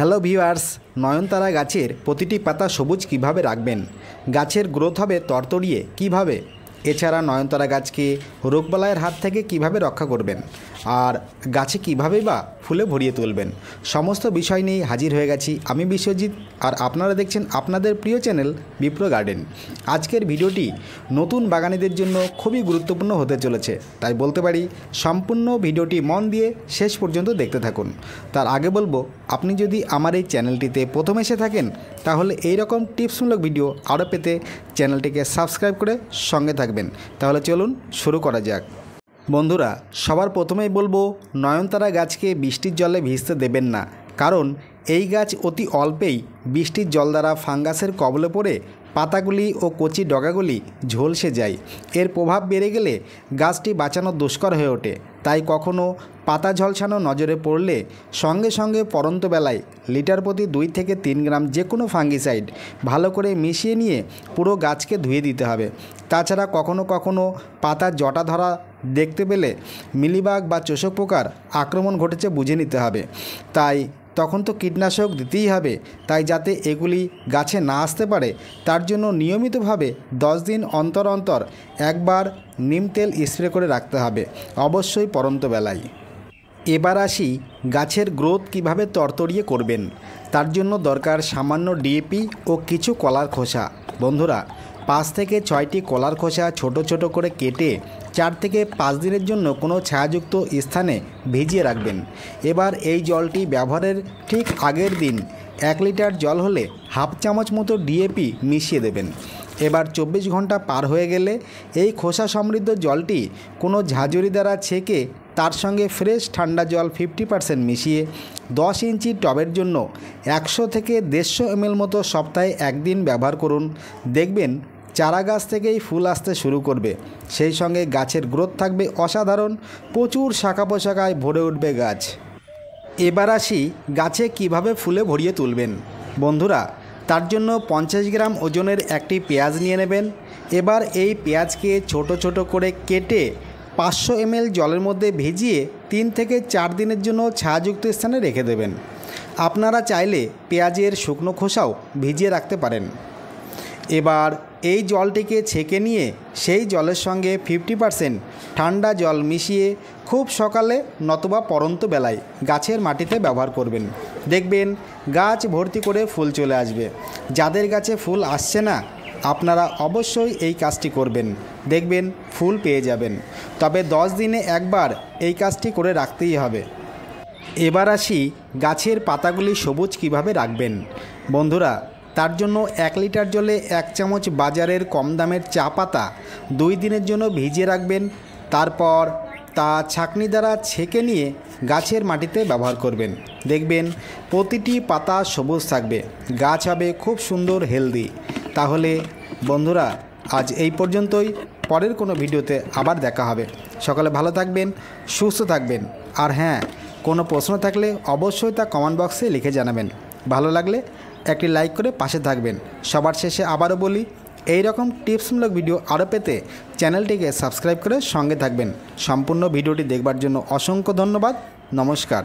Hello viewers, নয়নতারা গাছের প্রতিটি পাতা সবুজ কিভাবে রাখবেন, গাছের গ্রোথ হবে তরতরিয়ে কিভাবে, এছাড়া নয়নতারা গাছকে রোগবালাইয়ের হাত থেকে কিভাবে রক্ষা করবেন আর গাছে কিভাবে বা ফুলে ভরিয়ে তুলবেন, সমস্ত বিষয় নিয়ে হাজির হয়ে গেছি আমি বিশ্বজিৎ। আর আপনারা দেখছেন আপনাদের প্রিয় চ্যানেল বিপ্র গার্ডেন। আজকের ভিডিওটি নতুন বাগানীদের জন্য খুবই গুরুত্বপূর্ণ হতে চলেছে, তাই বলতে পারি সম্পূর্ণ ভিডিওটি মন দিয়ে শেষ পর্যন্ত দেখতে থাকুন। তার আগে বলবো, আপনি যদি আমার এই চ্যানেলটিতে প্রথম এসে থাকেন তাহলে এই রকম টিপসমূলক ভিডিও আরও পেতে চ্যানেলটিকে সাবস্ক্রাইব করে সঙ্গে থাকবেন। তাহলে চলুন শুরু করা যাক। বন্ধুরা, সবার প্রথমেই বলবো, নয়নতারা গাছকে বৃষ্টির জলে ভিজতে দেবেন না, কারণ এই গাছ অতি অল্পেই বৃষ্টির জল দ্বারা ফাঙ্গাসের কবলে পড়ে পাতাগুলি ও কচি ডগাগুলি ঝলসে যায়। এর প্রভাব বেড়ে গেলে গাছটি বাঁচানো দুষ্কর হয়ে ওঠে। তাই কখনও পাতা ঝলসানো নজরে পড়লে সঙ্গে সঙ্গে পরন্ত বেলায় লিটার প্রতি 2 থেকে 3 গ্রাম যে কোনো ফাঙ্গিসাইড ভালো করে মিশিয়ে নিয়ে পুরো গাছকে ধুয়ে দিতে হবে। তাছাড়া কখনো কখনো পাতা জটা ধরা দেখতে পেলে মিলিবাগ বা চোষক পোকার আক্রমণ ঘটেছে বুঝে নিতে হবে। তাই তখন তো কীটনাশক দিতেই হবে। তাই যাতে এগুলি গাছে না আসতে পারে তার জন্য নিয়মিতভাবে 10 দিন অন্তর অন্তর একবার নিম তেল স্প্রে করে রাখতে হবে, অবশ্যই পরন্ত বেলায়। এবার আসি গাছের গ্রোথ কিভাবে তরতরিয়ে করবেন। তার জন্য দরকার সামান্য ডিএপি ও কিছু কলার খোসা। বন্ধুরা, 5 থেকে 6টি কলার খোসা ছোট ছোট করে কেটে 4 থেকে 5 দিনের জন্য কোনো ছায়াযুক্ত স্থানে ভিজিয়ে রাখবেন। এবার এই জলটি ব্যবহারের ঠিক আগের দিন 1 লিটার জল হলে হাফ চামচ মতো ডিএপি মিশিয়ে দেবেন। এবার 24 ঘন্টা পার হয়ে গেলে এই খোসা সমৃদ্ধ জলটি কোনো ঝাঁঝরি দ্বারা ছেঁকে তার সঙ্গে ফ্রেশ ঠান্ডা জল 50% মিশিয়ে 10 ইঞ্চি টবের জন্য 100 থেকে 150 ml মতো সপ্তাহে 1 দিন ব্যবহার করুন। দেখবেন চারা গাছ থেকেই ফুল আসতে শুরু করবে, সেই সঙ্গে গাছের গ্রোথ থাকবে অসাধারণ, প্রচুর শাখা পোশাকায় ভরে উঠবে গাছ। এবার আসি গাছে কিভাবে ফুলে ভরিয়ে তুলবেন। বন্ধুরা, তার জন্য 50 গ্রাম ওজনের একটি পেঁয়াজ নিয়ে নেবেন। এবার এই পেঁয়াজকে ছোট ছোট করে কেটে 500 ml জলের মধ্যে ভিজিয়ে 3 থেকে 4 দিনের জন্য ছায়াযুক্ত স্থানে রেখে দেবেন। আপনারা চাইলে পেঁয়াজের শুকনো খোসাও ভিজিয়ে রাখতে পারেন। এবার এই জলটিকে ছেঁকে নিয়ে সেই জলের সঙ্গে 50% ঠান্ডা জল মিশিয়ে খুব সকালে নতুবা পরন্ত বেলায় গাছের মাটিতে ব্যবহার করবেন। দেখবেন গাছ ভর্তি করে ফুল চলে আসবে। যাদের গাছে ফুল আসছে না, আপনারা অবশ্যই এই কাজটি করবেন, দেখবেন ফুল পেয়ে যাবেন। তবে 10 দিনে একবার এই কাজটি করে রাখতেই হবে। এবার আসি গাছের পাতাগুলি সবুজ কিভাবে রাখবেন। বন্ধুরা, তার জন্য 1 লিটার জলে 1 চামচ বাজারের কম দামের চা পাতা 2 দিনের জন্য ভিজিয়ে রাখবেন। তারপর তা ছাঁকনি দ্বারা ছেঁকে নিয়ে গাছের মাটিতে ব্যবহার করবেন। দেখবেন প্রতিটি পাতা সবুজ থাকবে, গাছ হবে খুব সুন্দর হেলদি। তাহলে বন্ধুরা, আজ এই পর্যন্তই। পরের কোনো ভিডিওতে আবার দেখা হবে। সকালে ভালো থাকবেন, সুস্থ থাকবেন। আর হ্যাঁ, কোনো প্রশ্ন থাকলে অবশ্যই তা কমেন্ট বক্সে লিখে জানাবেন। ভালো লাগলে একটি লাইক করে পাশে থাকবেন। সবার শেষে আবারও বলি, এই রকম টিপসমূলক ভিডিও আরও পেতে চ্যানেলটিকে সাবস্ক্রাইব করে সঙ্গে থাকবেন। সম্পূর্ণ ভিডিওটি দেখবার জন্য অসংখ্য ধন্যবাদ। নমস্কার।